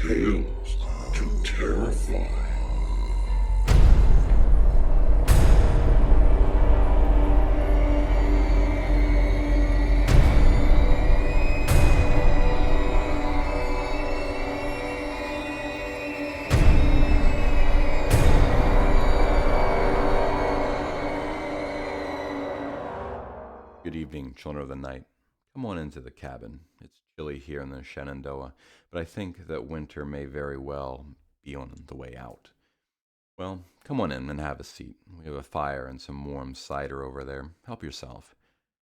Tales to Terrify. Good evening, children of the night. Come on into the cabin. It's chilly here in the Shenandoah, but I think that winter may very well be on the way out. Well, come on in and have a seat. We have a fire and some warm cider over there. Help yourself.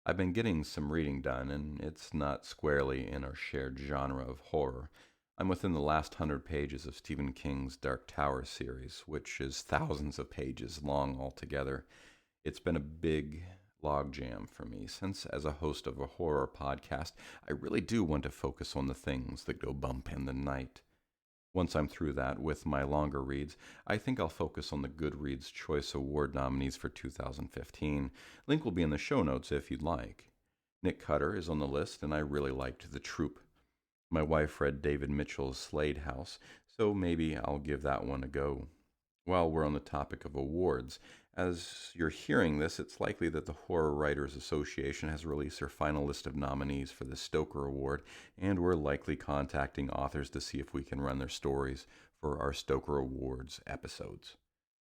I've been getting some reading done, and it's not squarely in our shared genre of horror. I'm within the last 100 pages of Stephen King's Dark Tower series, which is thousands of pages long altogether. It's been a big logjam for me, since as a host of a horror podcast, I really do want to focus on the things that go bump in the night. Once I'm through that with my longer reads, I think I'll focus on the Goodreads Choice Award nominees for 2015. Link will be in the show notes if you'd like. Nick Cutter is on the list, and I really liked The Troop. My wife read David Mitchell's Slade House, so maybe I'll give that one a go. While we're on the topic of awards, as you're hearing this, it's likely that the Horror Writers Association has released their final list of nominees for the Stoker Award, and we're likely contacting authors to see if we can run their stories for our Stoker Awards episodes.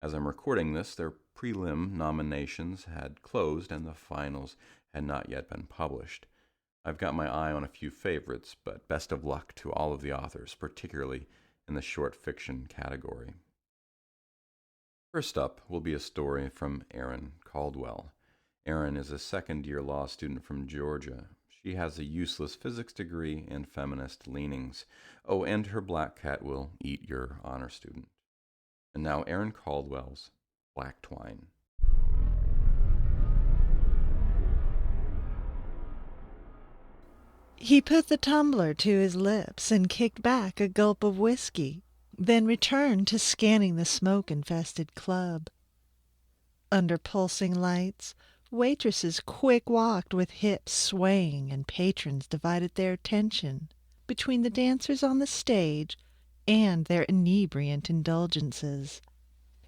As I'm recording this, their prelim nominations had closed and the finals had not yet been published. I've got my eye on a few favorites, but best of luck to all of the authors, particularly in the short fiction category. First up will be a story from Erin Caldwell. Erin is a second-year law student from Georgia. She has a useless physics degree and feminist leanings. Oh, and her black cat will eat your honor student. And now Erin Caldwell's Black Twine. He put the tumbler to his lips and kicked back a gulp of whiskey, then returned to scanning the smoke-infested club. Under pulsing lights, waitresses quick-walked with hips swaying, and patrons divided their attention between the dancers on the stage and their inebriant indulgences.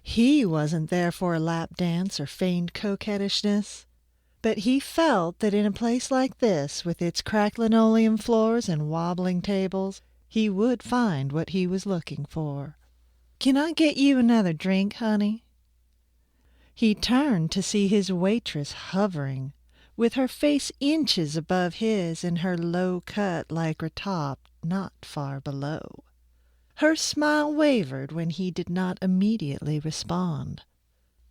He wasn't there for a lap dance or feigned coquettishness, but he felt that in a place like this, with its cracked linoleum floors and wobbling tables, he would find what he was looking for. "Can I get you another drink, honey?" He turned to see his waitress hovering, with her face inches above his and her low cut lycra top not far below. Her smile wavered when he did not immediately respond.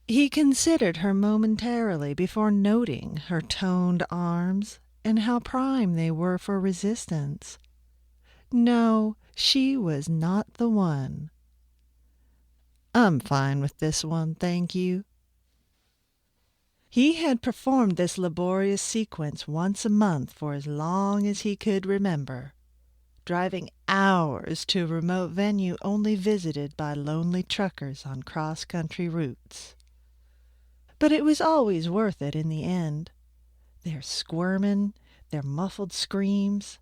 He considered her momentarily before noting her toned arms and how prime they were for resistance. No, she was not the one. "I'm fine with this one, thank you." He had performed this laborious sequence once a month for as long as he could remember, driving hours to a remote venue only visited by lonely truckers on cross-country routes. But it was always worth it in the end. Their squirming, their muffled screams,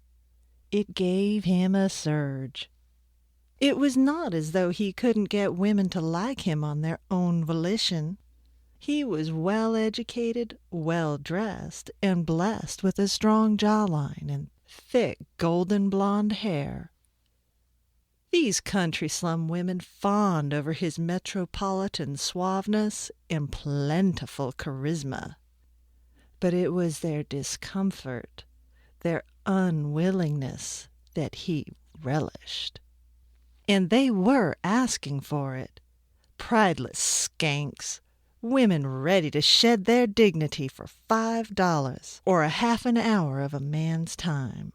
it gave him a surge. It was not as though he couldn't get women to like him on their own volition. He was well-educated, well-dressed, and blessed with a strong jawline and thick golden blonde hair. These country slum women fawned over his metropolitan suaveness and plentiful charisma. But it was their discomfort, their unwillingness, that he relished. And they were asking for it. Prideless skanks, women ready to shed their dignity for $5 or a half an hour of a man's time.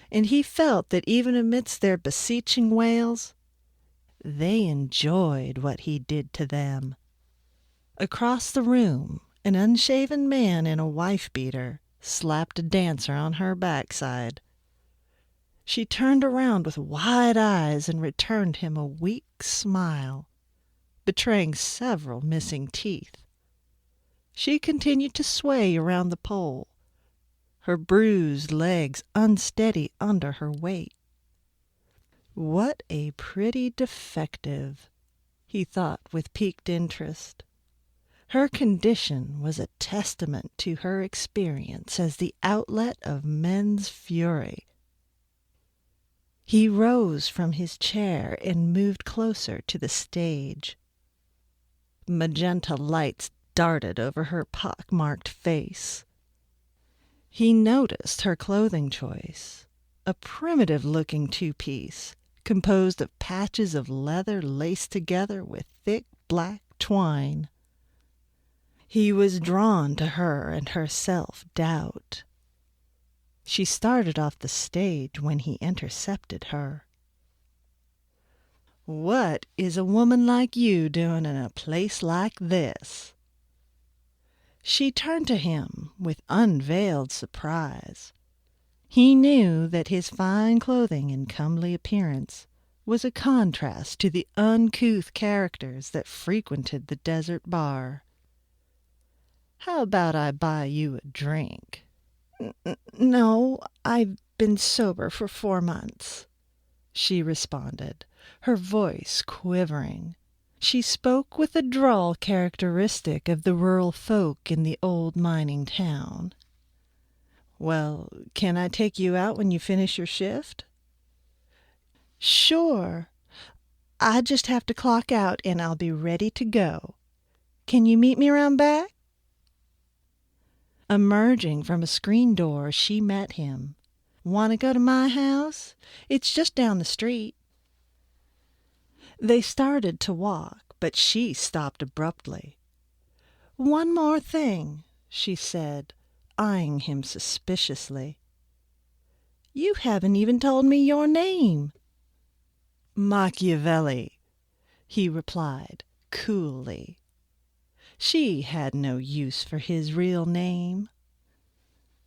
And he felt that even amidst their beseeching wails, they enjoyed what he did to them. Across the room, an unshaven man in a wife-beater slapped a dancer on her backside. She turned around with wide eyes and returned him a weak smile, betraying several missing teeth. She continued to sway around the pole, her bruised legs unsteady under her weight. What a pretty defective, he thought with piqued interest. Her condition was a testament to her experience as the outlet of men's fury. He rose from his chair and moved closer to the stage. Magenta lights darted over her pock-marked face. He noticed her clothing choice, a primitive-looking two-piece, composed of patches of leather laced together with thick black twine. He was drawn to her and her self-doubt. She started off the stage when he intercepted her. "What is a woman like you doing in a place like this?" She turned to him with unveiled surprise. He knew that his fine clothing and comely appearance was a contrast to the uncouth characters that frequented the desert bar. "How about I buy you a drink?" "No, I've been sober for 4 months," she responded, her voice quivering. She spoke with the drawl characteristic of the rural folk in the old mining town. "Well, can I take you out when you finish your shift?" "Sure. I just have to clock out and I'll be ready to go. Can you meet me around back?" Emerging from a screen door, she met him. "Want to go to my house? It's just down the street." They started to walk, but she stopped abruptly. "One more thing," she said, eyeing him suspiciously. "You haven't even told me your name." "Machiavelli," he replied coolly. She had no use for his real name.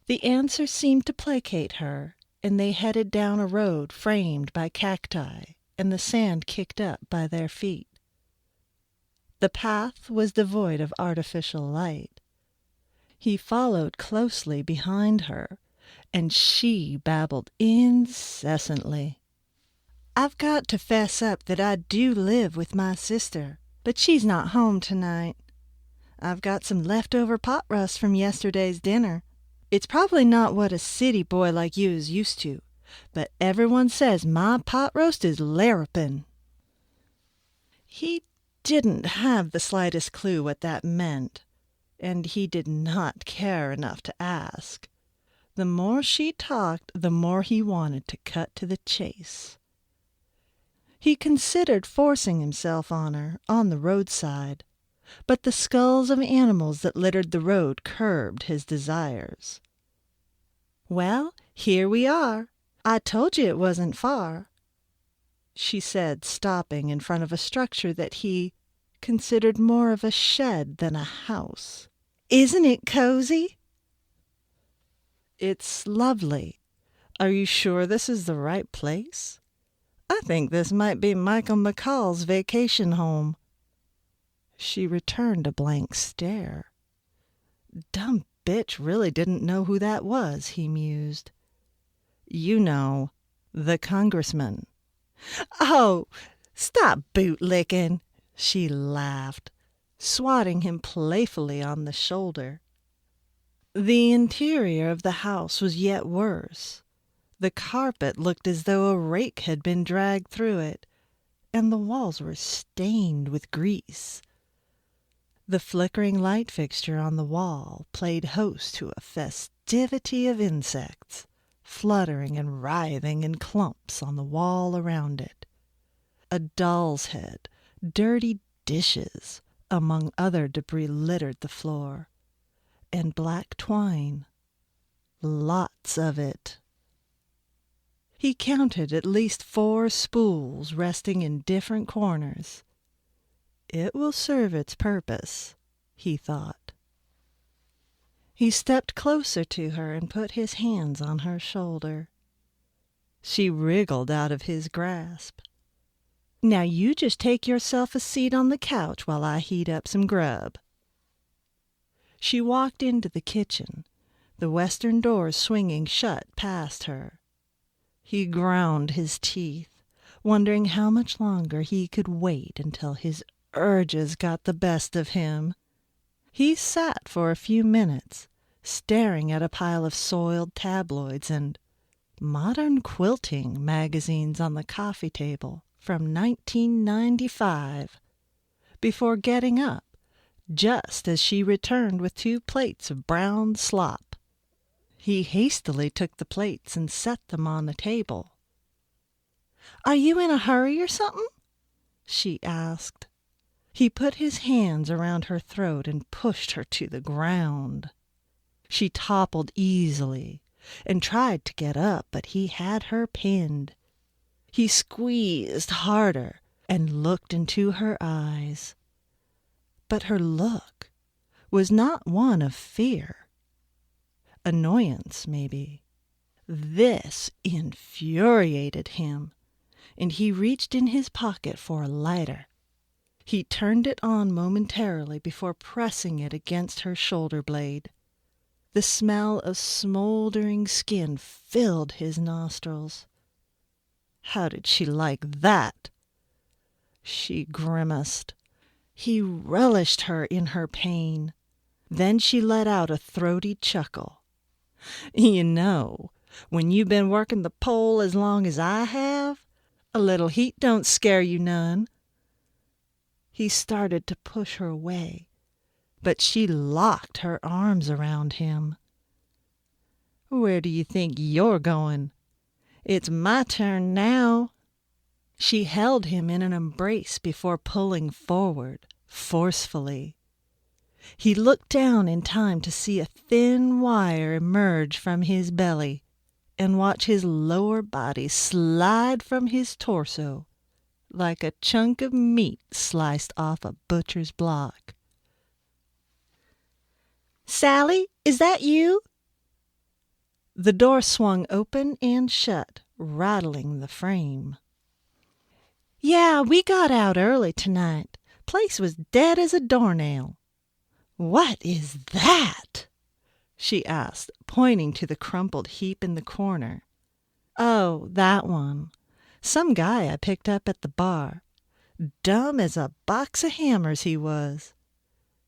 The answer seemed to placate her, and they headed down a road framed by cacti and the sand kicked up by their feet. The path was devoid of artificial light. He followed closely behind her, and she babbled incessantly. "I've got to fess up that I do live with my sister, but she's not home tonight. I've got some leftover pot roast from yesterday's dinner. It's probably not what a city boy like you is used to, but everyone says my pot roast is larrapin'." He didn't have the slightest clue what that meant, and he did not care enough to ask. The more she talked, the more he wanted to cut to the chase. He considered forcing himself on her on the roadside, but the skulls of animals that littered the road curbed his desires. "Well, here we are. I told you it wasn't far," she said, stopping in front of a structure that he considered more of a shed than a house. "Isn't it cozy?" "It's lovely. Are you sure this is the right place? I think this might be Michael McCall's vacation home." She returned a blank stare. Dumb bitch really didn't know who that was, he mused. "You know, the congressman." "Oh, stop bootlicking," she laughed, swatting him playfully on the shoulder. The interior of the house was yet worse. The carpet looked as though a rake had been dragged through it, and the walls were stained with grease. The flickering light fixture on the wall played host to a festivity of insects, fluttering and writhing in clumps on the wall around it. A doll's head, dirty dishes, among other debris littered the floor, and black twine. Lots of it. He counted at least 4 spools resting in different corners. It will serve its purpose, he thought. He stepped closer to her and put his hands on her shoulder. She wriggled out of his grasp. "Now you just take yourself a seat on the couch while I heat up some grub." She walked into the kitchen, the western doors swinging shut past her. He ground his teeth. wondering how much longer he could wait until his urges got the best of him. He sat for a few minutes, staring at a pile of soiled tabloids and modern quilting magazines on the coffee table from 1995, before getting up, just as she returned with 2 plates of brown slop. He hastily took the plates and set them on the table. "Are you in a hurry or something?" she asked. He put his hands around her throat and pushed her to the ground. She toppled easily and tried to get up, but he had her pinned. He squeezed harder and looked into her eyes. But her look was not one of fear. Annoyance, maybe. This infuriated him, and he reached in his pocket for a lighter. He turned it on momentarily before pressing it against her shoulder blade. The smell of smoldering skin filled his nostrils. How did she like that? She grimaced. He relished her in her pain. Then she let out a throaty chuckle. "You know, when you've been working the pole as long as I have, a little heat don't scare you none." He started to push her away, but she locked her arms around him. "Where do you think you're going? It's my turn now." She held him in an embrace before pulling forward, forcefully. He looked down in time to see a thin wire emerge from his belly and watch his lower body slide from his torso like a chunk of meat sliced off a butcher's block. "Sally, is that you?" The door swung open and shut, rattling the frame. "Yeah, we got out early tonight. Place was dead as a doornail." "What is that?" she asked, pointing to the crumpled heap in the corner. "Oh, that one. Some guy I picked up at the bar. Dumb as a box of hammers he was.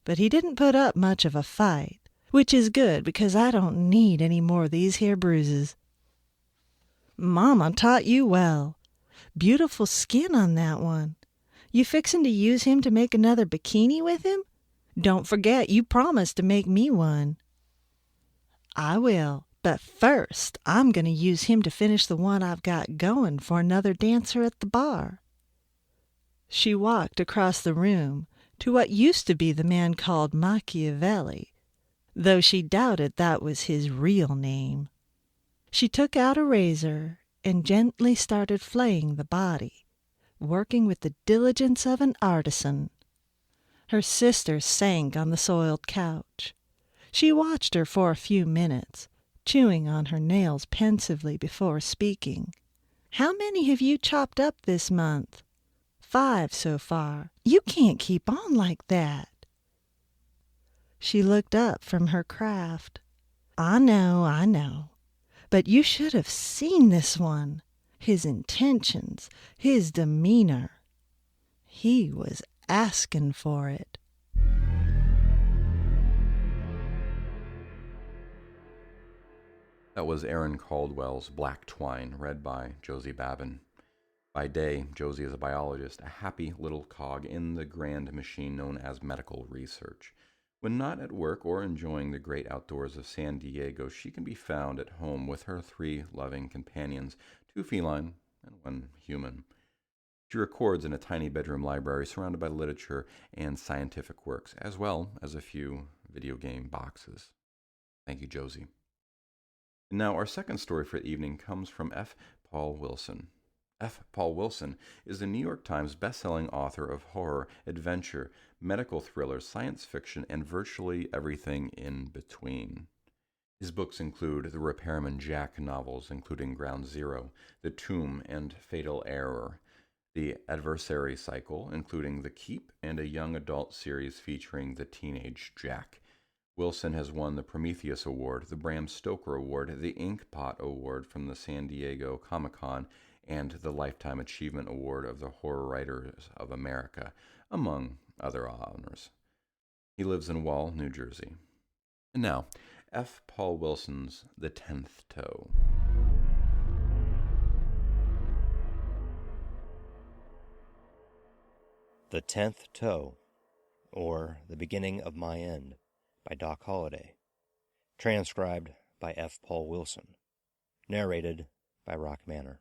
But he didn't put up much of a fight, which is good because I don't need any more of these here bruises." "Mama taught you well. Beautiful skin on that one. You fixin' to use him to make another bikini with him? Don't forget you promised to make me one." "I will. But first, I'm going to use him to finish the one I've got going for another dancer at the bar." She walked across the room to what used to be the man called Machiavelli, though she doubted that was his real name. She took out a razor and gently started flaying the body, working with the diligence of an artisan. Her sister sank on the soiled couch. She watched her for a few minutes, chewing on her nails pensively before speaking. "How many have you chopped up this month?" "5 so far." "You can't keep on like that." She looked up from her craft. I know. But you should have seen this one. His intentions, his demeanor. He was asking for it." That was Aaron Caldwell's Black Twine, read by Josie Babin. By day, Josie is a biologist, a happy little cog in the grand machine known as medical research. When not at work or enjoying the great outdoors of San Diego, she can be found at home with her 3 loving companions, 2 feline and 1 human. She records in a tiny bedroom library surrounded by literature and scientific works, as well as a few video game boxes. Thank you, Josie. And now, our second story for the evening comes from F. Paul Wilson. F. Paul Wilson is the New York Times bestselling author of horror, adventure, medical thriller, science fiction, and virtually everything in between. His books include the Repairman Jack novels, including Ground Zero, The Tomb, and Fatal Error, the Adversary Cycle, including The Keep, and a young adult series featuring the teenage Jack. Wilson has won the Prometheus Award, the Bram Stoker Award, the Ink Pot Award from the San Diego Comic-Con, and the Lifetime Achievement Award of the Horror Writers of America, among other honors. He lives in Wall, New Jersey. And now, F. Paul Wilson's The 10th Toe. The 10th Toe, or The Beginning of My End, by Doc Holliday. Transcribed by F. Paul Wilson. Narrated by Rock Manor.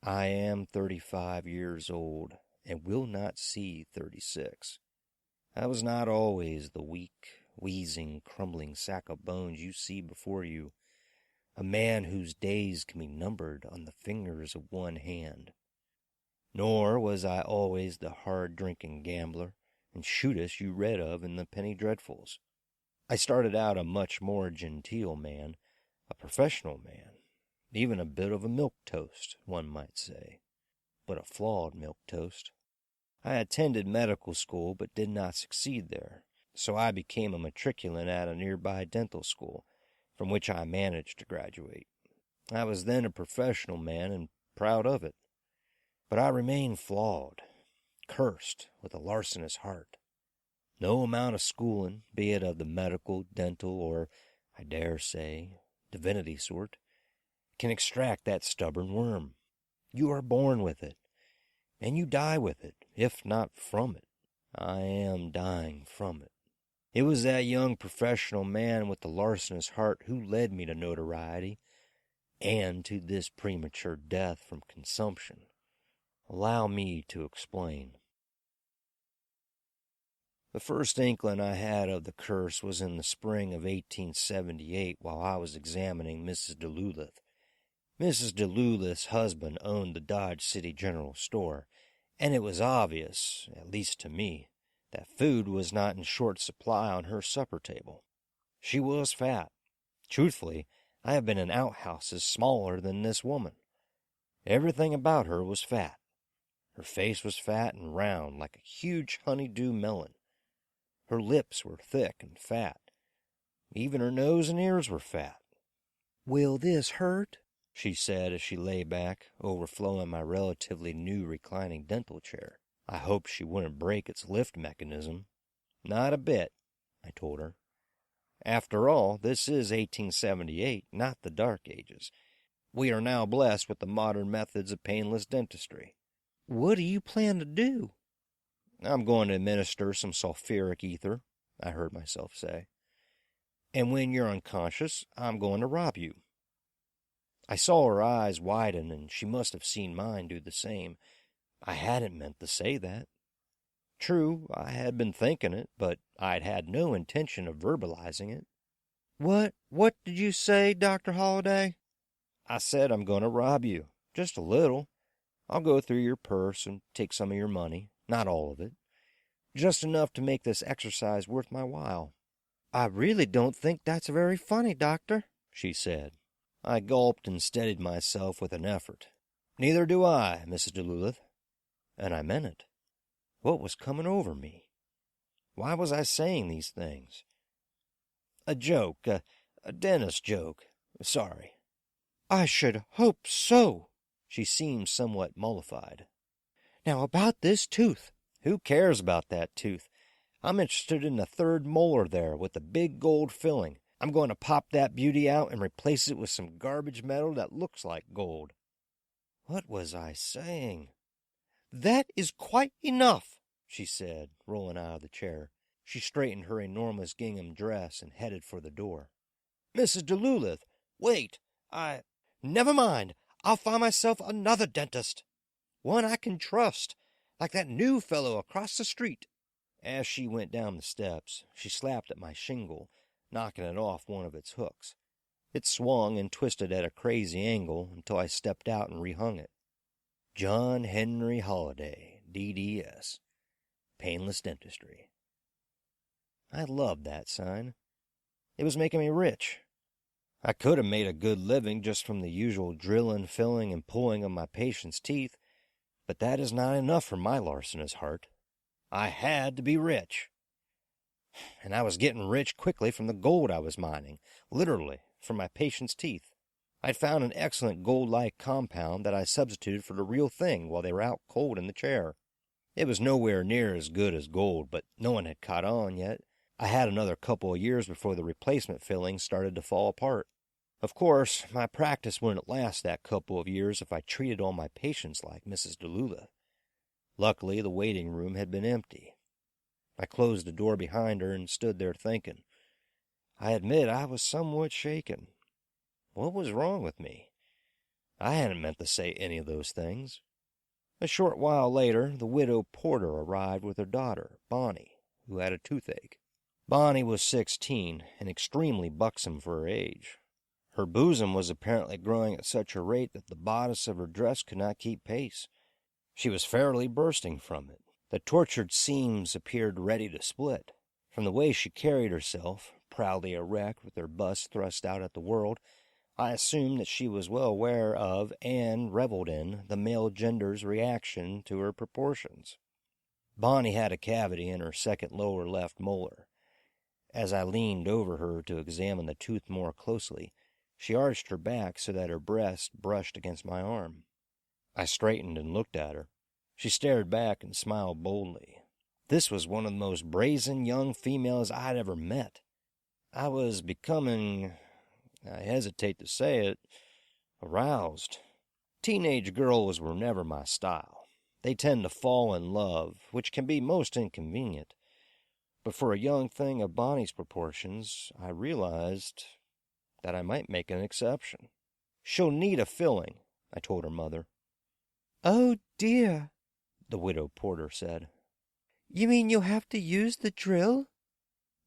I am 35 years old, and will not see 36. I was not always the weak, wheezing, crumbling sack of bones you see before you, a man whose days can be numbered on the fingers of one hand. Nor was I always the hard-drinking gambler and shootist you read of in the Penny Dreadfuls. I started out a much more genteel man, a professional man, even a bit of a milquetoast, one might say, but a flawed milquetoast. I attended medical school but did not succeed there, so I became a matriculant at a nearby dental school, from which I managed to graduate. I was then a professional man and proud of it. But I remained flawed, cursed with a larcenous heart. No amount of schooling, be it of the medical, dental, or, I dare say, divinity sort, can extract that stubborn worm. You are born with it, and you die with it, if not from it. I am dying from it. It was that young professional man with the larcenous heart who led me to notoriety, and to this premature death from consumption. Allow me to explain. The first inkling I had of the curse was in the spring of 1878 while I was examining Mrs. Delulith. Mrs. Delulith's husband owned the Dodge City General Store, and it was obvious, at least to me, that food was not in short supply on her supper table. She was fat. Truthfully, I have been in outhouses smaller than this woman. Everything about her was fat. Her face was fat and round like a huge honeydew melon. Her lips were thick and fat. Even her nose and ears were fat. "Will this hurt?" she said as she lay back, overflowing my relatively new reclining dental chair. I hoped she wouldn't break its lift mechanism. "Not a bit," I told her. "After all, this is 1878, not the Dark Ages. We are now blessed with the modern methods of painless dentistry." "What do you plan to do?" "I'm going to administer some sulfuric ether," I heard myself say. "And when you're unconscious, I'm going to rob you." I saw her eyes widen, and she must have seen mine do the same. I hadn't meant to say that. True, I had been thinking it, but I'd had no intention of verbalizing it. What did you say, Dr. Holliday?" "I said I'm going to rob you. Just a little. I'll go through your purse and take some of your money, not all of it. Just enough to make this exercise worth my while." "I really don't think that's very funny, Doctor," she said. I gulped and steadied myself with an effort. "Neither do I, Mrs. Delulith." And I meant it. What was coming over me? Why was I saying these things? "A joke, a dentist joke. Sorry." "I should hope so." She seemed somewhat mollified. "Now about this tooth." "Who cares about that tooth? I'm interested in the third molar there with the big gold filling. I'm going to pop that beauty out and replace it with some garbage metal that looks like gold." What was I saying? "That is quite enough," she said, rolling out of the chair. She straightened her enormous gingham dress and headed for the door. "Mrs. Delulith, wait. Never mind. I'll find myself another dentist. One I can trust, like that new fellow across the street." As she went down the steps, she slapped at my shingle, knocking it off one of its hooks. It swung and twisted at a crazy angle until I stepped out and rehung it. John Henry Holliday, DDS. Painless Dentistry. I loved that sign. It was making me rich. I could have made a good living just from the usual drilling, filling, and pulling of my patients' teeth, but that is not enough for my larcenous heart. I had to be rich. And I was getting rich quickly from the gold I was mining, literally, from my patients' teeth. I'd found an excellent gold-like compound that I substituted for the real thing while they were out cold in the chair. It was nowhere near as good as gold, but no one had caught on yet. I had another couple of years before the replacement fillings started to fall apart. Of course, my practice wouldn't last that couple of years if I treated all my patients like Mrs. DeLulla. Luckily, the waiting room had been empty. I closed the door behind her and stood there thinking. I admit I was somewhat shaken. What was wrong with me? I hadn't meant to say any of those things. A short while later, the widow Porter arrived with her daughter, Bonnie, who had a toothache. Bonnie was 16 and extremely buxom for her age. Her bosom was apparently growing at such a rate that the bodice of her dress could not keep pace. She was fairly bursting from it. The tortured seams appeared ready to split. From the way she carried herself, proudly erect with her bust thrust out at the world, I assumed that she was well aware of and reveled in the male gender's reaction to her proportions. Bonnie had a cavity in her second lower left molar. As I leaned over her to examine the tooth more closely, she arched her back so that her breast brushed against my arm. I straightened and looked at her. She stared back and smiled boldly. This was one of the most brazen young females I'd ever met. I was becoming, I hesitate to say it, aroused. Teenage girls were never my style. They tend to fall in love, which can be most inconvenient. But for a young thing of Bonnie's proportions, I realized that I might make an exception. She'll need a filling, I told her mother. Oh, dear, the widow Porter said. You mean you'll have to use the drill?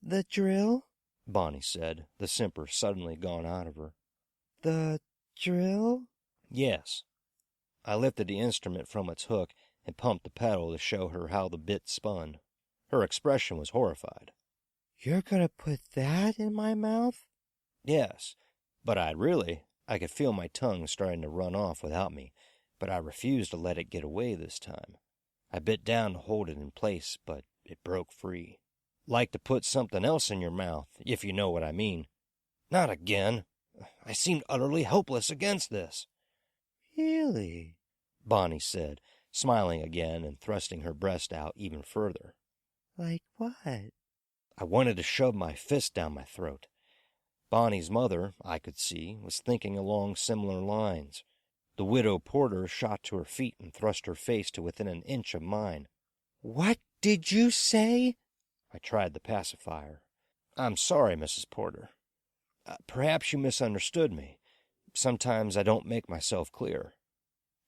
The drill? Bonnie said, the simper suddenly gone out of her. The drill? Yes. I lifted the instrument from its hook and pumped the pedal to show her how the bit spun. Her expression was horrified. You're going to put that in my mouth? Yes, but I could feel my tongue starting to run off without me, but I refused to let it get away this time. I bit down to hold it in place, but it broke free. Like to put something else in your mouth, if you know what I mean. Not again. I seemed utterly helpless against this. Really? Bonnie said, smiling again and thrusting her breast out even further. Like what? I wanted to shove my fist down my throat. Bonnie's mother, I could see, was thinking along similar lines. The widow Porter shot to her feet and thrust her face to within an inch of mine. What did you say? I tried the pacifier. I'm sorry, Mrs. Porter. Perhaps you misunderstood me. Sometimes I don't make myself clear.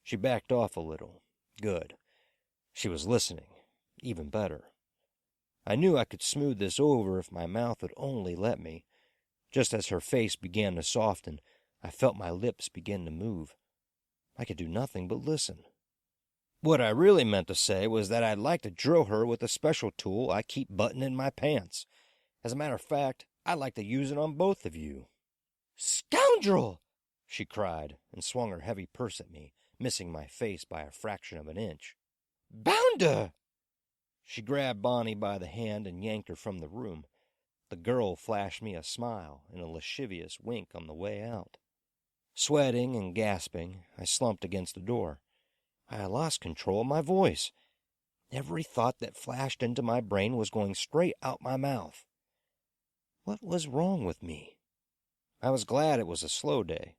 She backed off a little. Good. She was listening. Even better. I knew I could smooth this over if my mouth would only let me. Just as her face began to soften, I felt my lips begin to move. I could do nothing but listen. What I really meant to say was that I'd like to drill her with a special tool I keep buttoned in my pants. As a matter of fact, I'd like to use it on both of you. Scoundrel! She cried, and swung her heavy purse at me, missing my face by a fraction of an inch. Bounder! She grabbed Bonnie by the hand and yanked her from the room. The girl flashed me a smile and a lascivious wink on the way out. Sweating and gasping, I slumped against the door. I had lost control of my voice. Every thought that flashed into my brain was going straight out my mouth. What was wrong with me? I was glad it was a slow day.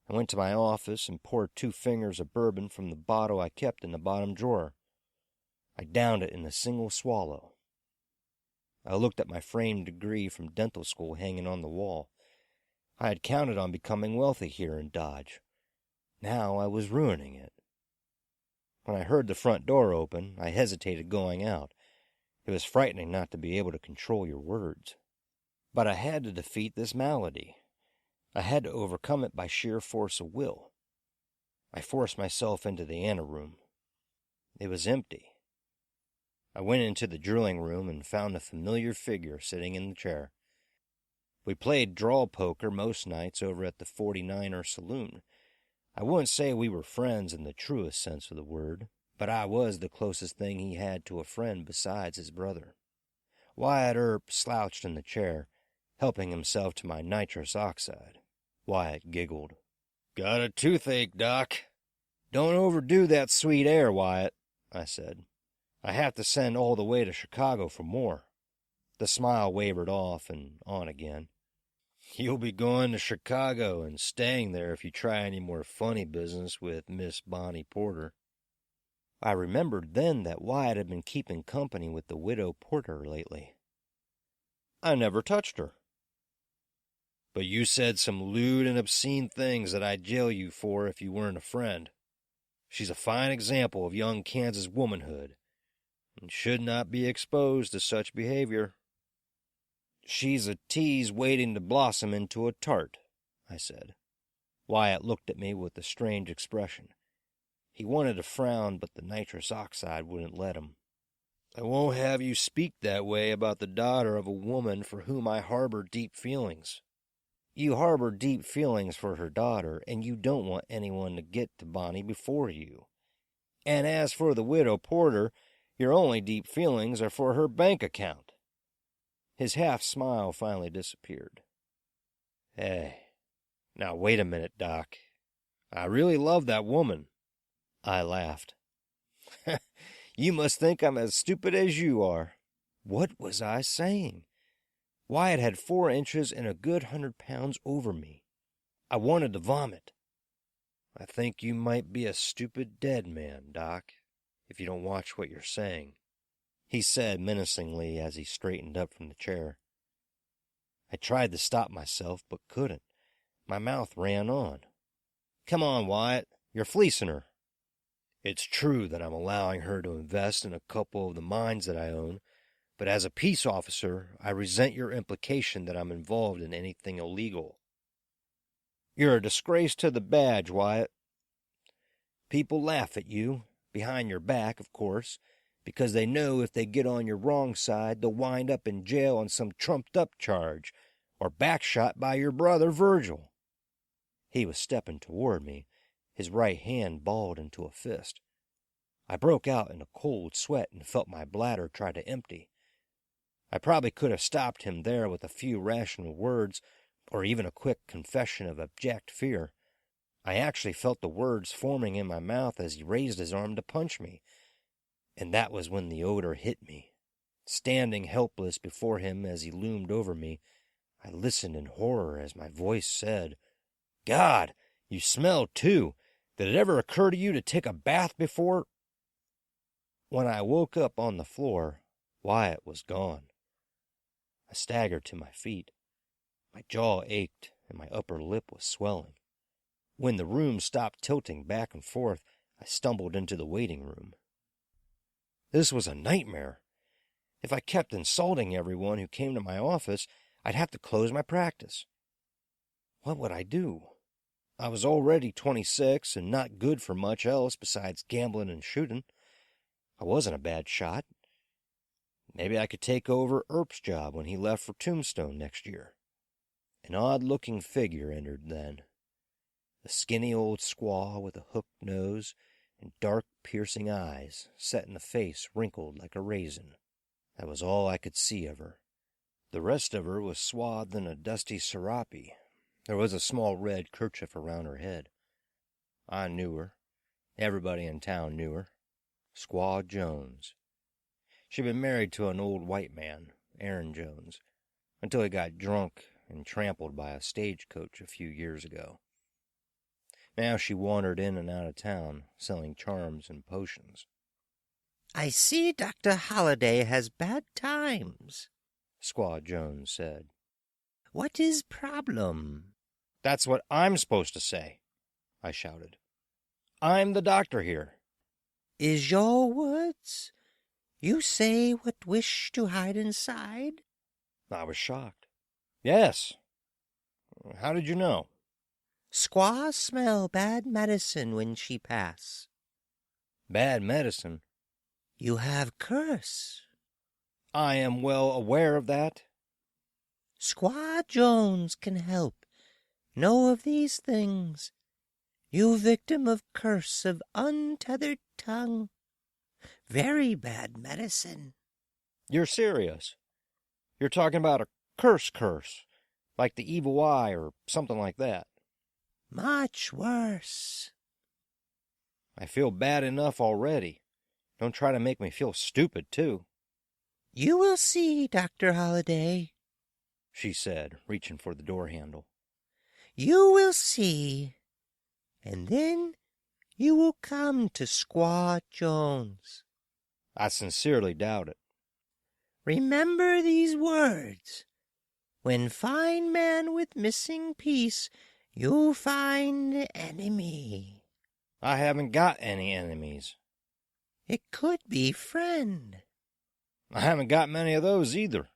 I went to my office and poured 2 fingers of bourbon from the bottle I kept in the bottom drawer. I downed it in a single swallow. I looked at my framed degree from dental school hanging on the wall. I had counted on becoming wealthy here in Dodge. Now I was ruining it. When I heard the front door open, I hesitated going out. It was frightening not to be able to control your words. But I had to defeat this malady. I had to overcome it by sheer force of will. I forced myself into the anteroom. It was empty. I went into the drilling room and found a familiar figure sitting in the chair. We played draw poker most nights over at the 49er Saloon. I wouldn't say we were friends in the truest sense of the word, but I was the closest thing he had to a friend besides his brother. Wyatt Earp slouched in the chair, helping himself to my nitrous oxide. Wyatt giggled. Got a toothache, Doc. Don't overdo that sweet air, Wyatt, I said. I have to send all the way to Chicago for more. The smile wavered off and on again. You'll be going to Chicago and staying there if you try any more funny business with Miss Bonnie Porter. I remembered then that Wyatt had been keeping company with the widow Porter lately. I never touched her. But you said some lewd and obscene things that I'd jail you for if you weren't a friend. She's a fine example of young Kansas womanhood, and should not be exposed to such behavior. She's a tease waiting to blossom into a tart, I said. Wyatt looked at me with a strange expression. He wanted to frown, but the nitrous oxide wouldn't let him. I won't have you speak that way about the daughter of a woman for whom I harbor deep feelings. You harbor deep feelings for her daughter, and you don't want anyone to get to Bonnie before you. And as for the widow Porter, your only deep feelings are for her bank account. His half-smile finally disappeared. Hey, now wait a minute, Doc. I really love that woman. I laughed. You must think I'm as stupid as you are. What was I saying? Wyatt had 4 inches and a good 100 pounds over me. I wanted to vomit. I think you might be a stupid dead man, Doc, if you don't watch what you're saying, he said menacingly as he straightened up from the chair. I tried to stop myself, but couldn't. My mouth ran on. Come on, Wyatt, you're fleecing her. It's true that I'm allowing her to invest in a couple of the mines that I own, but as a peace officer, I resent your implication that I'm involved in anything illegal. You're a disgrace to the badge, Wyatt. People laugh at you, behind your back, of course, because they know if they get on your wrong side, they'll wind up in jail on some trumped-up charge, or backshot by your brother Virgil. He was stepping toward me, his right hand balled into a fist. I broke out in a cold sweat and felt my bladder try to empty. I probably could have stopped him there with a few rational words, or even a quick confession of abject fear. I actually felt the words forming in my mouth as he raised his arm to punch me. And that was when the odor hit me. Standing helpless before him as he loomed over me, I listened in horror as my voice said, God, you smell too. Did it ever occur to you to take a bath before? When I woke up on the floor, Wyatt was gone. I staggered to my feet. My jaw ached and my upper lip was swelling. When the room stopped tilting back and forth, I stumbled into the waiting room. This was a nightmare. If I kept insulting everyone who came to my office, I'd have to close my practice. What would I do? I was already 26 and not good for much else besides gambling and shooting. I wasn't a bad shot. Maybe I could take over Earp's job when he left for Tombstone next year. An odd-looking figure entered then. A skinny old squaw with a hooked nose and dark, piercing eyes, set in a face wrinkled like a raisin. That was all I could see of her. The rest of her was swathed in a dusty serape. There was a small red kerchief around her head. I knew her. Everybody in town knew her. Squaw Jones. She'd been married to an old white man, Aaron Jones, until he got drunk and trampled by a stagecoach a few years ago. Now she wandered in and out of town, selling charms and potions. I see Dr. Holliday has bad times, Squaw Jones said. What is problem? That's what I'm supposed to say, I shouted. I'm the doctor here. Is your words? You say what wish to hide inside? I was shocked. Yes. How did you know? Squaw smell bad medicine when she pass. Bad medicine? You have curse. I am well aware of that. Squaw Jones can help. Know of these things. You victim of curse of untethered tongue. Very bad medicine. You're serious? You're talking about a curse, like the evil eye or something like that. Much worse. I feel bad enough already. Don't try to make me feel stupid, too. You will see, Dr. Holliday, she said, reaching for the door handle. You will see. And then you will come to Squaw Jones. I sincerely doubt it. Remember these words. When find man with missing piece, you find enemy. I haven't got any enemies. It could be friend. I haven't got many of those either.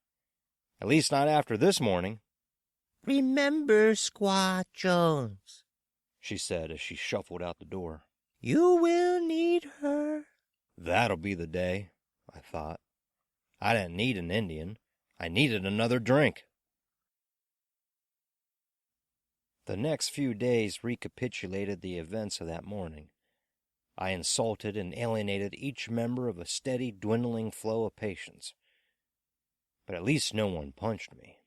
At least not after this morning. Remember Squaw Jones, she said as she shuffled out the door. You will need her. That'll be the day, I thought. I didn't need an Indian. I needed another drink. The next few days recapitulated the events of that morning. I insulted and alienated each member of a steady, dwindling flow of patients. But at least no one punched me.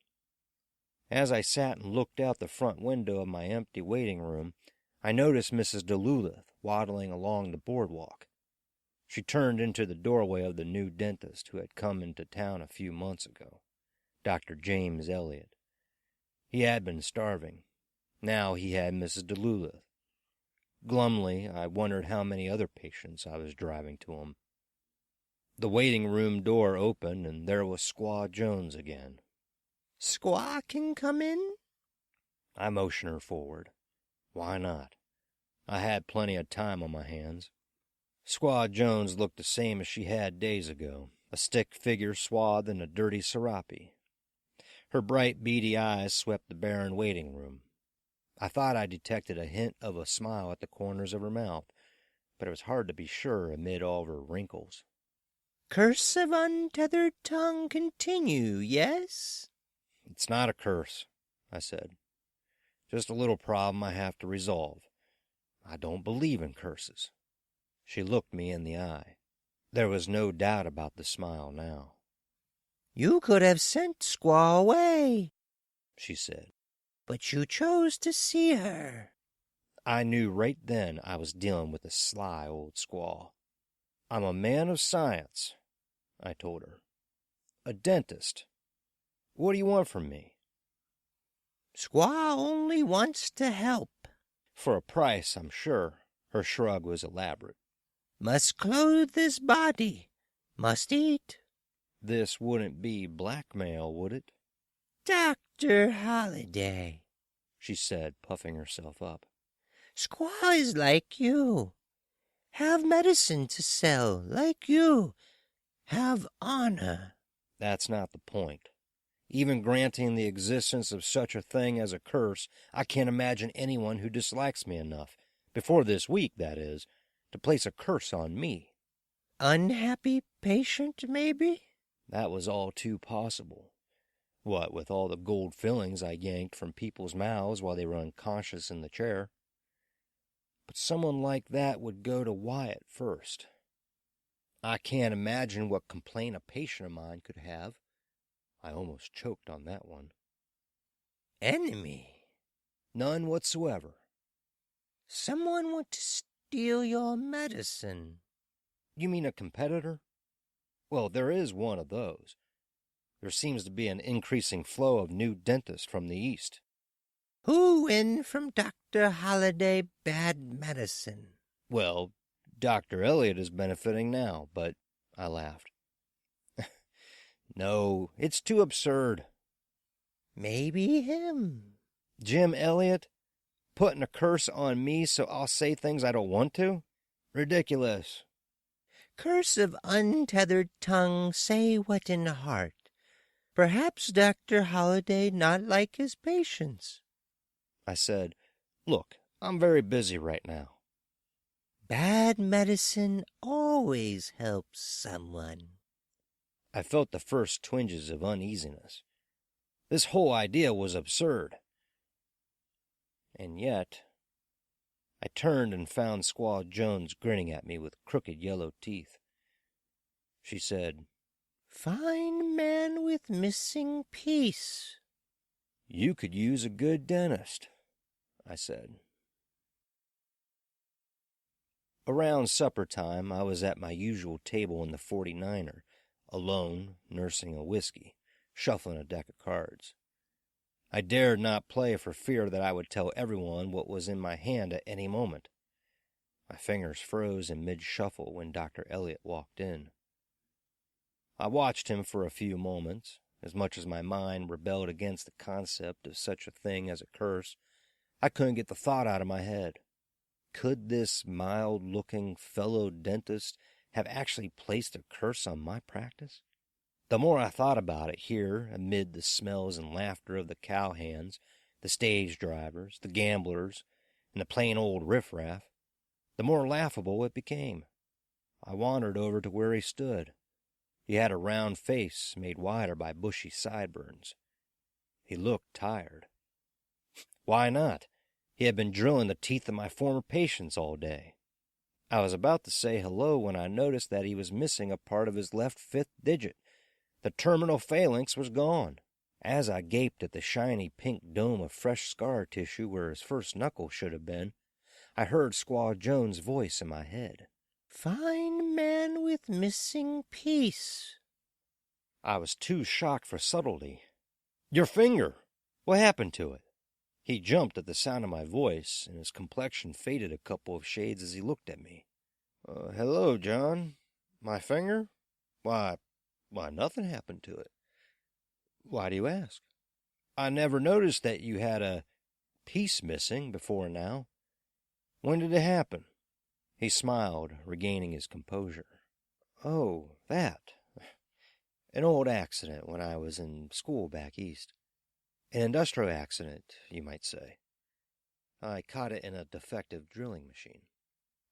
As I sat and looked out the front window of my empty waiting room, I noticed Mrs. Delulith waddling along the boardwalk. She turned into the doorway of the new dentist who had come into town a few months ago, Dr. James Elliott. He had been starving. Now he had Mrs. Delulith. Glumly, I wondered how many other patients I was driving to him. The waiting room door opened, and there was Squaw Jones again. Squaw can come in? I motioned her forward. Why not? I had plenty of time on my hands. Squaw Jones looked the same as she had days ago, a stick figure swathed in a dirty serape. Her bright, beady eyes swept the barren waiting room. I thought I detected a hint of a smile at the corners of her mouth, but it was hard to be sure amid all of her wrinkles. Curse of untethered tongue continue, yes? It's not a curse, I said. Just a little problem I have to resolve. I don't believe in curses. She looked me in the eye. There was no doubt about the smile now. You could have sent Squaw away, she said. But you chose to see her. I knew right then I was dealing with a sly old squaw. I'm a man of science, I told her. A dentist. What do you want from me? Squaw only wants to help. For a price, I'm sure. Her shrug was elaborate. Must clothe this body. Must eat. This wouldn't be blackmail, would it? Dr. Holliday, she said, puffing herself up. Squaw is like you. Have medicine to sell, like you. Have honor. That's not the point. Even granting the existence of such a thing as a curse, I can't imagine anyone who dislikes me enough, before this week, that is, to place a curse on me. Unhappy patient, maybe? That was all too possible. What with all the gold fillings I yanked from people's mouths while they were unconscious in the chair. But someone like that would go to Wyatt first. I can't imagine what complaint a patient of mine could have. I almost choked on that one. Enemy? None whatsoever. Someone want to steal your medicine. You mean a competitor? Well, there is one of those. There seems to be an increasing flow of new dentists from the East. Who win from Dr. Holliday bad medicine? Well, Dr. Elliott is benefiting now, but I laughed. No, it's too absurd. Maybe him. Jim Elliott? Putting a curse on me so I'll say things I don't want to? Ridiculous. Curse of untethered tongue, say what in heart. Perhaps Dr. Holliday not like his patients. I said, Look, I'm very busy right now. Bad medicine always helps someone. I felt the first twinges of uneasiness. This whole idea was absurd. And yet, I turned and found Squaw Jones grinning at me with crooked yellow teeth. She said, Fine man with missing piece. You could use a good dentist, I said. Around supper time, I was at my usual table in the 49er, alone, nursing a whiskey, shuffling a deck of cards. I dared not play for fear that I would tell everyone what was in my hand at any moment. My fingers froze in mid-shuffle when Dr. Elliot walked in. I watched him for a few moments. As much as my mind rebelled against the concept of such a thing as a curse, I couldn't get the thought out of my head. Could this mild-looking fellow dentist have actually placed a curse on my practice? The more I thought about it here, amid the smells and laughter of the cowhands, the stage drivers, the gamblers, and the plain old riffraff, the more laughable it became. I wandered over to where he stood. He had a round face made wider by bushy sideburns. He looked tired. Why not? He had been drilling the teeth of my former patients all day. I was about to say hello when I noticed that he was missing a part of his left fifth digit. The terminal phalanx was gone. As I gaped at the shiny pink dome of fresh scar tissue where his first knuckle should have been, I heard Squaw Jones' voice in my head. "Fine man with missing piece." I was too shocked for subtlety. "Your finger! What happened to it?" He jumped at the sound of my voice, and his complexion faded a couple of shades as he looked at me. Hello, John. My finger? Why, nothing happened to it." "Why do you ask?" "I never noticed that you had a piece missing before now. When did it happen?" He smiled, regaining his composure. "Oh, that. An old accident when I was in school back east. An industrial accident, you might say. I caught it in a defective drilling machine.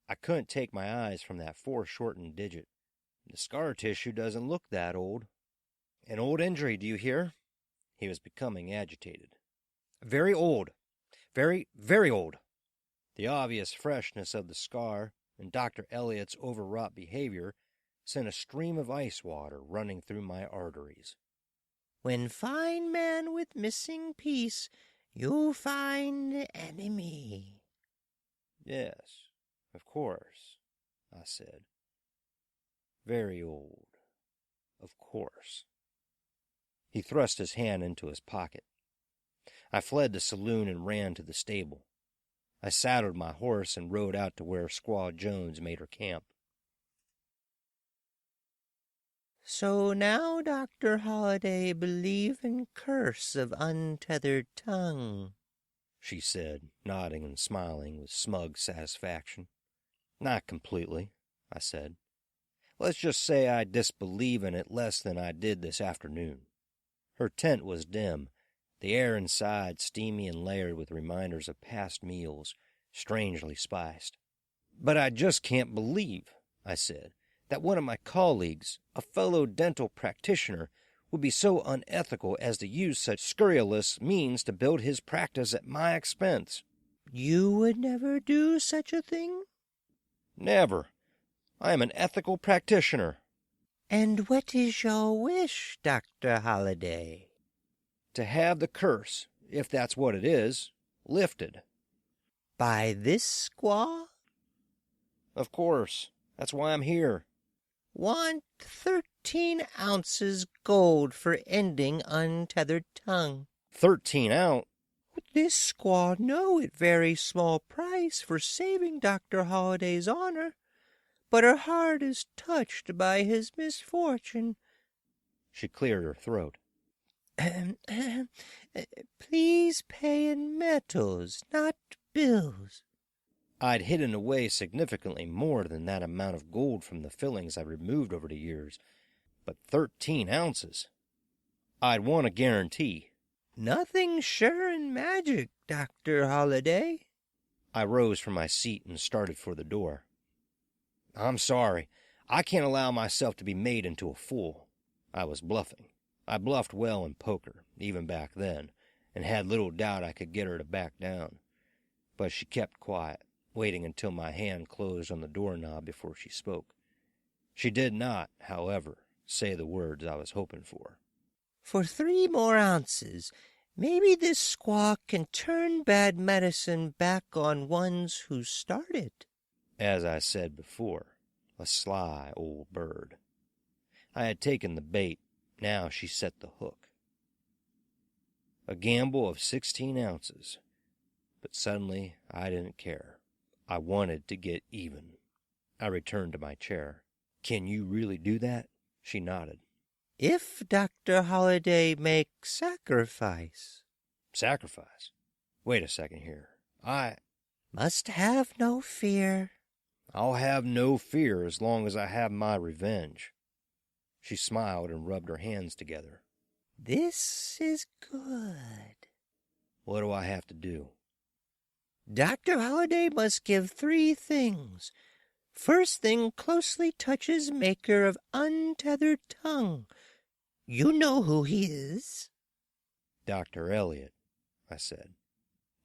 I couldn't take my eyes from that foreshortened digit. The scar tissue doesn't look that old. An old injury, do you hear?" He was becoming agitated. "Very old. Very, very old." The obvious freshness of the scar and Dr. Elliot's overwrought behavior sent a stream of ice water running through my arteries. "When fine man with missing piece, you find enemy." "Yes, of course," I said. "Very old, of course." He thrust his hand into his pocket. I fled the saloon and ran to the stable. I saddled my horse and rode out to where Squaw Jones made her camp. "So now, Dr. Holliday, believe in curse of untethered tongue," she said, nodding and smiling with smug satisfaction. "Not completely," I said. "Let's just say I disbelieve in it less than I did this afternoon." Her tint was dim, the air inside steamy and layered with reminders of past meals, strangely spiced. "But I just can't believe," I said, "that one of my colleagues, a fellow dental practitioner, would be so unethical as to use such scurrilous means to build his practice at my expense." "You would never do such a thing?" "Never. I am an ethical practitioner." "And what is your wish, Dr. Holliday?" "To have the curse, if that's what it is, lifted." "By this squaw?" "Of course. That's why I'm here." "Want 13 ounces gold for ending untethered tongue." 13 out? "This squaw know it very small price for saving Dr. Holliday's honor, but her heart is touched by his misfortune." She cleared her throat. "Please pay in metals, not bills." I'd hidden away significantly more than that amount of gold from the fillings I've removed over the years, but 13 ounces? I'd want a guarantee. "Nothing sure in magic, Dr. Holliday." I rose from my seat and started for the door. "I'm sorry. I can't allow myself to be made into a fool." I was bluffing. I bluffed well in poker, even back then, and had little doubt I could get her to back down. But she kept quiet, waiting until my hand closed on the doorknob before she spoke. She did not, however, say the words I was hoping for. "For 3 more ounces, maybe this squaw can turn bad medicine back on ones who started." As I said before, a sly old bird. I had taken the bait, now she set the hook. A gamble of 16 ounces. But suddenly I didn't care. I wanted to get even. I returned to my chair. Can you really do that? She nodded. If Dr. Holliday makes sacrifice. Sacrifice? Wait a second here. Must have no fear. I'll have no fear as long as I have my revenge. She smiled and rubbed her hands together. This is good. What do I have to do? Dr. Holliday must give 3 things. First thing closely touches maker of untethered tongue. You know who he is. Dr. Elliot, I said.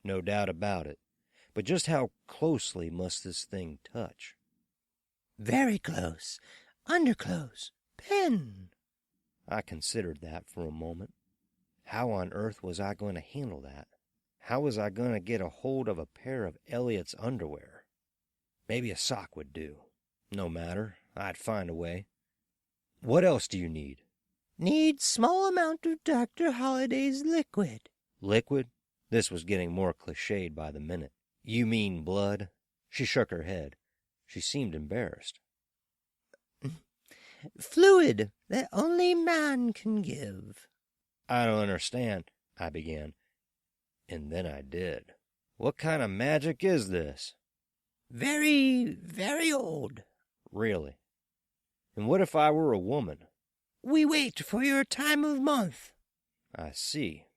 No doubt about it. But just how closely must this thing touch? Very close. Underclose. Pen. I considered that for a moment. How on earth was I going to handle that? How was I going to get a hold of a pair of Elliot's underwear? Maybe a sock would do. No matter. I'd find a way. What else do you need? Need small amount of Dr. Holliday's liquid. Liquid? This was getting more cliched by the minute. You mean blood? She shook her head. She seemed embarrassed. Fluid that only man can give. I don't understand, I began. And then I did. What kind of magic is this? Very, very old. Really? And what if I were a woman? We wait for your time of month. I see.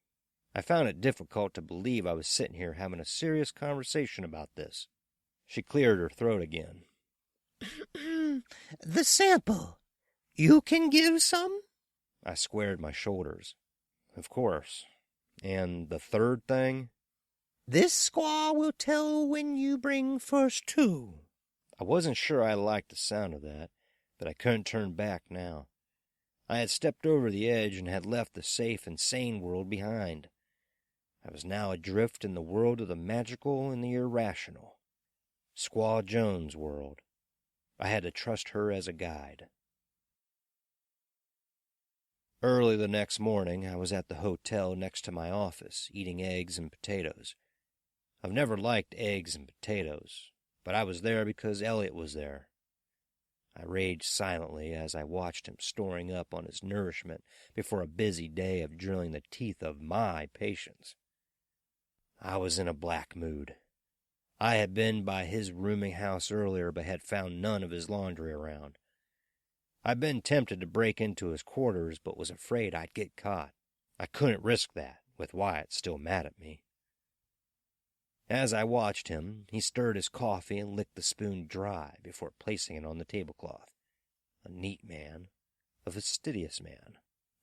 I found it difficult to believe I was sitting here having a serious conversation about this. She cleared her throat again. The sample. You can give some? I squared my shoulders. Of course. And the third thing? This squaw will tell when you bring first 2. I wasn't sure I liked the sound of that, but I couldn't turn back now. I had stepped over the edge and had left the safe and sane world behind. I was now adrift in the world of the magical and the irrational. Squaw Jones' world. I had to trust her as a guide. Early the next morning, I was at the hotel next to my office, eating eggs and potatoes. I've never liked eggs and potatoes, but I was there because Elliot was there. I raged silently as I watched him storing up on his nourishment before a busy day of drilling the teeth of my patients. I was in a black mood. I had been by his rooming house earlier, but had found none of his laundry around. I'd been tempted to break into his quarters, but was afraid I'd get caught. I couldn't risk that, with Wyatt still mad at me. As I watched him, he stirred his coffee and licked the spoon dry before placing it on the tablecloth. A neat man, a fastidious man.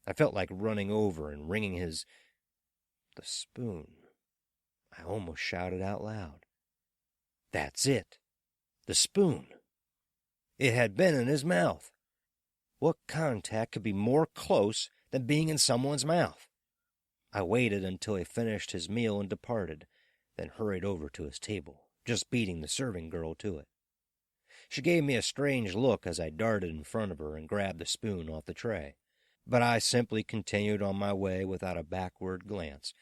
I felt like running over and wringing the spoon. I almost shouted out loud. That's it. The spoon. It had been in his mouth. What contact could be more close than being in someone's mouth? I waited until he finished his meal and departed, then hurried over to his table, just beating the serving girl to it. She gave me a strange look as I darted in front of her and grabbed the spoon off the tray, but I simply continued on my way without a backward glance,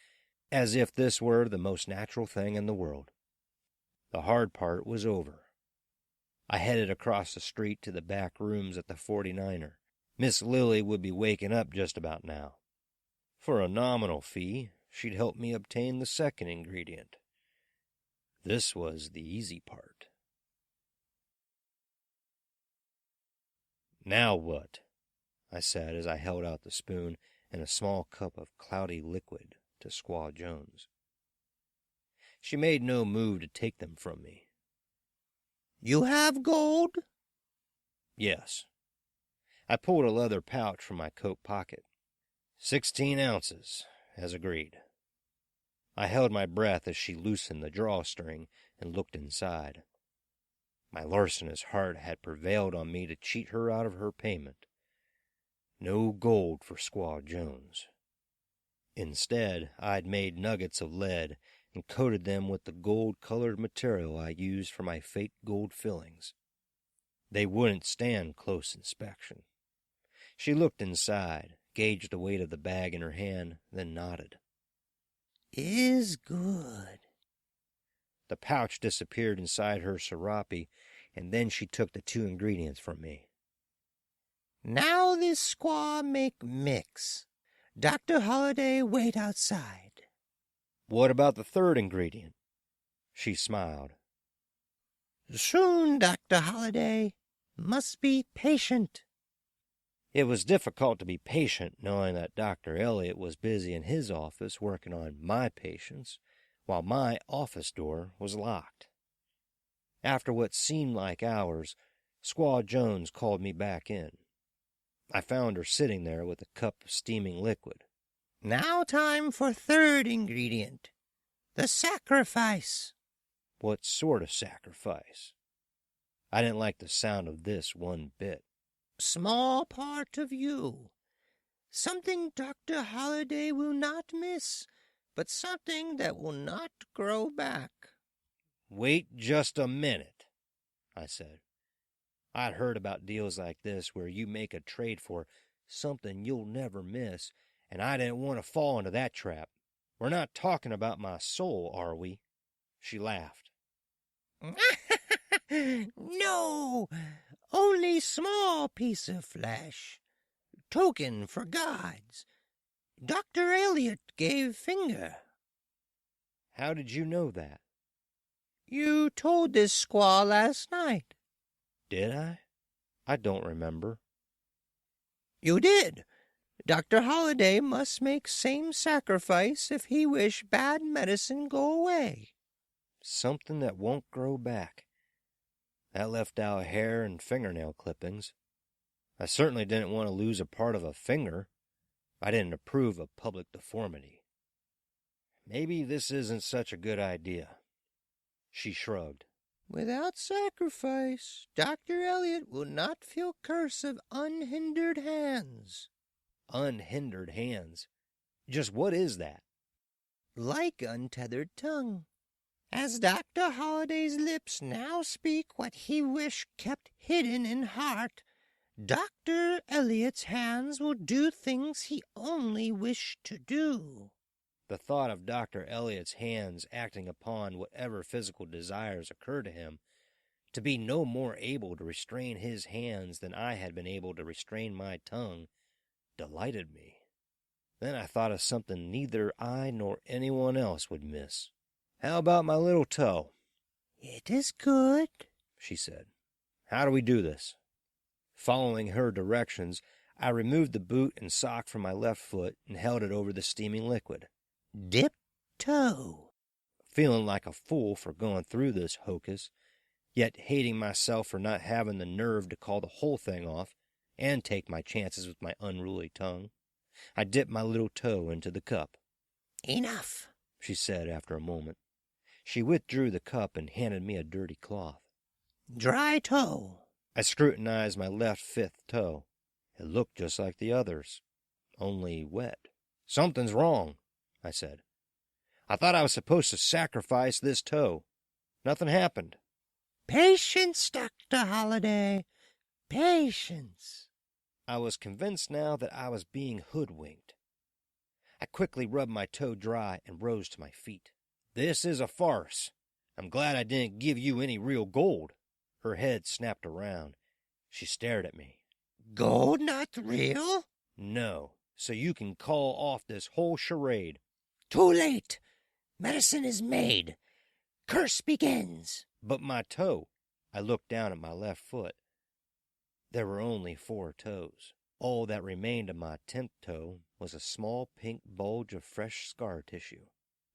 as if this were the most natural thing in the world. The hard part was over. I headed across the street to the back rooms at the 49er. Miss Lily would be waking up just about now. For a nominal fee, she'd help me obtain the second ingredient. This was the easy part. Now what? I said as I held out the spoon and a small cup of cloudy liquid to Squaw Jones. She made no move to take them from me. You have gold? Yes. I pulled a leather pouch from my coat pocket. 16 ounces, as agreed. I held my breath as she loosened the drawstring and looked inside. My larcenous heart had prevailed on me to cheat her out of her payment. No gold for Squaw Jones. Instead, I'd made nuggets of lead and coated them with the gold-colored material I used for my fake gold fillings. They wouldn't stand close inspection. She looked inside, gauged the weight of the bag in her hand, then nodded. Is good. The pouch disappeared inside her serape, and then she took the 2 ingredients from me. Now this squaw make mix. Dr. Holliday wait outside. What about the 3rd ingredient? She smiled. Soon, Dr. Holliday. Must be patient. It was difficult to be patient knowing that Dr. Elliot was busy in his office working on my patients, while my office door was locked. After what seemed like hours, Squaw Jones called me back in. I found her sitting there with a cup of steaming liquid. Now time for 3rd ingredient. The sacrifice. What sort of sacrifice? I didn't like the sound of this one bit. Small part of you. Something Dr. Holliday will not miss, but something that will not grow back. Wait just a minute, I said. I'd heard about deals like this where you make a trade for something you'll never miss, and I didn't want to fall into that trap. We're not talking about my soul, are we? She laughed. No, only small piece of flesh. Token for gods. Dr. Elliot gave finger. How did you know that? You told this squaw last night. Did I? I don't remember. You did. Dr. Holliday must make same sacrifice if he wish bad medicine go away. Something that won't grow back. That left out hair and fingernail clippings. I certainly didn't want to lose a part of a finger. I didn't approve of public deformity. Maybe this isn't such a good idea. She shrugged. Without sacrifice, Dr. Elliot will not feel curse of unhindered hands. Unhindered hands? Just what is that? Like untethered tongue. As Dr. Holliday's lips now speak what he wished kept hidden in heart, Dr. Elliot's hands will do things he only wished to do. The thought of Dr. Elliot's hands acting upon whatever physical desires occurred to him, to be no more able to restrain his hands than I had been able to restrain my tongue, delighted me. Then I thought of something neither I nor anyone else would miss. How about my little toe? It is good, she said. How do we do this? Following her directions, I removed the boot and sock from my left foot and held it over the steaming liquid. Dip toe. Feeling like a fool for going through this hocus, yet hating myself for not having the nerve to call the whole thing off and take my chances with my unruly tongue, I dipped my little toe into the cup. Enough, she said after a moment. She withdrew the cup and handed me a dirty cloth. Dry toe. I scrutinized my left fifth toe. It looked just like the others, only wet. Something's wrong, I said. I thought I was supposed to sacrifice this toe. Nothing happened. Patience, Dr. Holliday. Patience. I was convinced now that I was being hoodwinked. I quickly rubbed my toe dry and rose to my feet. This is a farce. I'm glad I didn't give you any real gold. Her head snapped around. She stared at me. Gold not real? No, so you can call off this whole charade. Too late. Medicine is made. Curse begins. But my toe. I looked down at my left foot. There were only 4 toes. All that remained of my 10th toe was a small pink bulge of fresh scar tissue.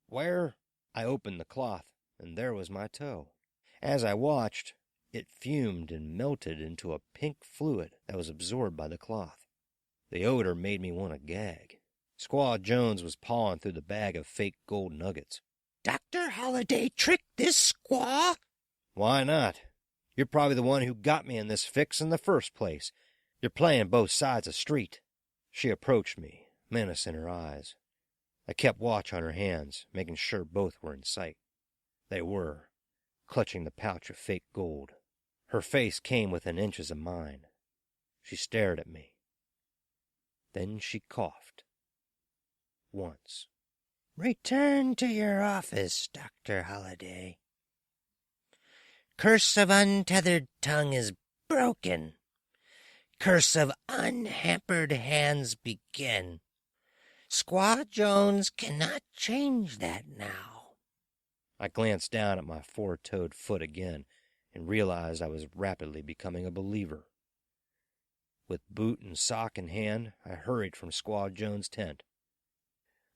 Where? I opened the cloth, and there was my toe. As I watched, it fumed and melted into a pink fluid that was absorbed by the cloth. The odor made me want to gag. Squaw Jones was pawing through the bag of fake gold nuggets. Dr. Holliday tricked this squaw? Why not? You're probably the one who got me in this fix in the first place. You're playing both sides of the street. She approached me, menace in her eyes. I kept watch on her hands, making sure both were in sight. They were, clutching the pouch of fake gold. Her face came within inches of mine. She stared at me. Then she coughed. Once. Return to your office, Dr. Holliday. Curse of untethered tongue is broken. Curse of unhampered hands begin. Squaw Jones cannot change that now. I glanced down at my four-toed foot again and realized I was rapidly becoming a believer. With boot and sock in hand, I hurried from Squaw Jones' tent.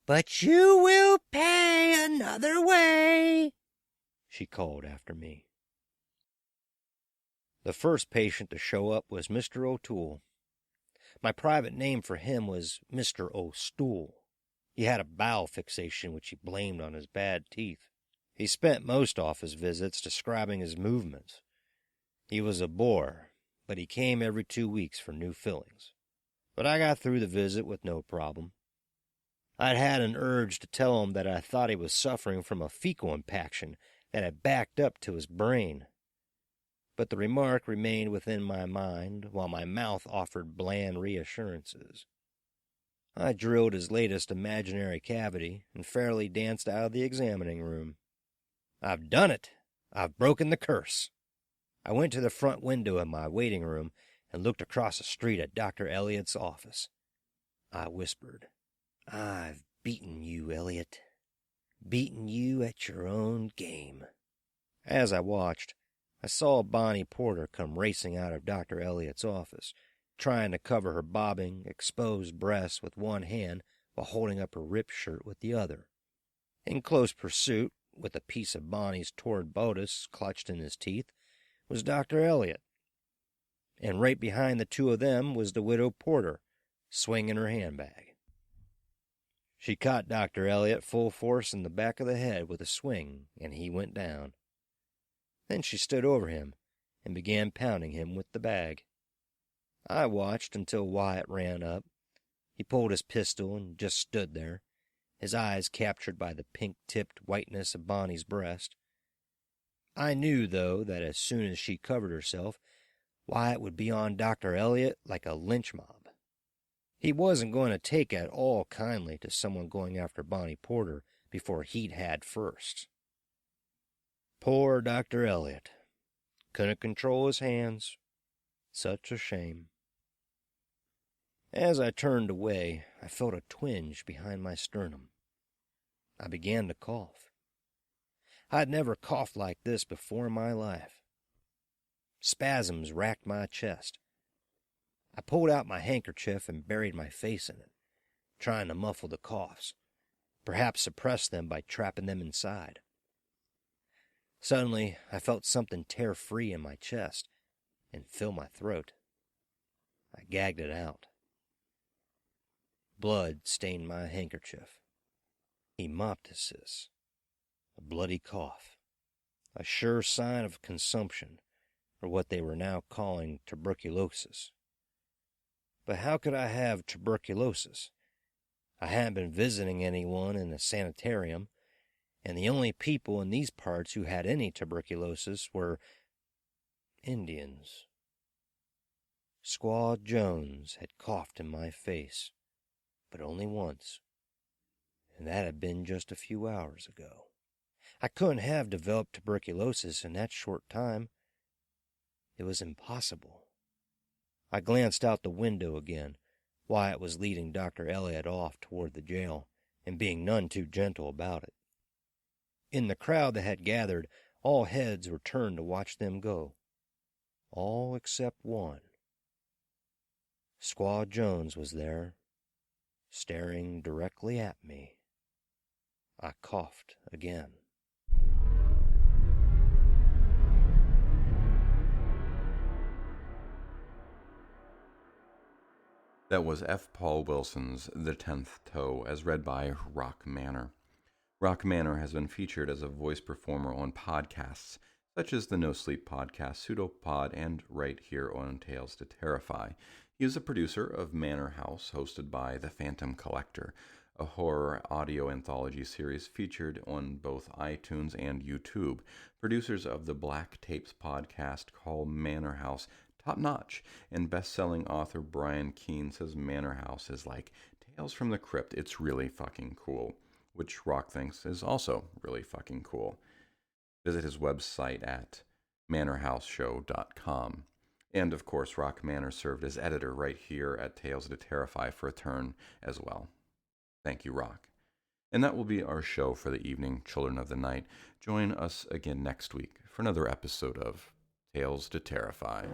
But you will pay another way, she called after me. The first patient to show up was Mr. O'Toole. My private name for him was Mr. O'Stool. He had a bowel fixation which he blamed on his bad teeth. He spent most office visits describing his movements. He was a bore, but he came every 2 weeks for new fillings. But I got through the visit with no problem. I'd had an urge to tell him that I thought he was suffering from a fecal impaction that had backed up to his brain. But the remark remained within my mind while my mouth offered bland reassurances. I drilled his latest imaginary cavity and fairly danced out of the examining room. I've done it! I've broken the curse! I went to the front window in my waiting room and looked across the street at Dr. Elliott's office. I whispered, "I've beaten you, Elliott. Beaten you at your own game." As I watched, I saw Bonnie Porter come racing out of Dr. Elliott's office, trying to cover her bobbing, exposed breasts with one hand while holding up her ripped shirt with the other. In close pursuit, with a piece of Bonnie's torn bodice clutched in his teeth, was Dr. Elliott. And right behind the two of them was the widow Porter, swinging her handbag. She caught Dr. Elliott full force in the back of the head with a swing, and he went down. Then she stood over him and began pounding him with the bag. I watched until Wyatt ran up. He pulled his pistol and just stood there, his eyes captured by the pink-tipped whiteness of Bonnie's breast. I knew, though, that as soon as she covered herself, Wyatt would be on Dr. Elliott like a lynch mob. He wasn't going to take at all kindly to someone going after Bonnie Porter before he'd had first. Poor Dr. Elliott. Couldn't control his hands. Such a shame. As I turned away, I felt a twinge behind my sternum. I began to cough. I'd never coughed like this before in my life. Spasms racked my chest. I pulled out my handkerchief and buried my face in it, trying to muffle the coughs, perhaps suppress them by trapping them inside. Suddenly, I felt something tear free in my chest and fill my throat. I gagged it out. Blood stained my handkerchief. Hemoptysis. A bloody cough. A sure sign of consumption, or what they were now calling tuberculosis. But how could I have tuberculosis? I hadn't been visiting anyone in a sanitarium, and the only people in these parts who had any tuberculosis were Indians. Squaw Jones had coughed in my face, but only once, and that had been just a few hours ago. I couldn't have developed tuberculosis in that short time. It was impossible. I glanced out the window again. Wyatt was leading Dr. Elliott off toward the jail, and being none too gentle about it. In the crowd that had gathered, all heads were turned to watch them go. All except one. Squaw Jones was there, staring directly at me. I coughed again. That was F. Paul Wilson's The Tenth Toe, as read by Rock Manor. Rock Manor has been featured as a voice performer on podcasts, such as the No Sleep podcast, Pseudopod, and right here on Tales to Terrify. He is a producer of Manor House, hosted by The Phantom Collector, a horror audio anthology series featured on both iTunes and YouTube. Producers of the Black Tapes podcast call Manor House top-notch, and best-selling author Brian Keene says Manor House is like Tales from the Crypt. It's really fucking cool, which Rock thinks is also really fucking cool. Visit his website at manorhouseshow.com. And of course, Rock Manor served as editor right here at Tales to Terrify for a turn as well. Thank you, Rock. And that will be our show for the evening, Children of the Night. Join us again next week for another episode of Tales to Terrify.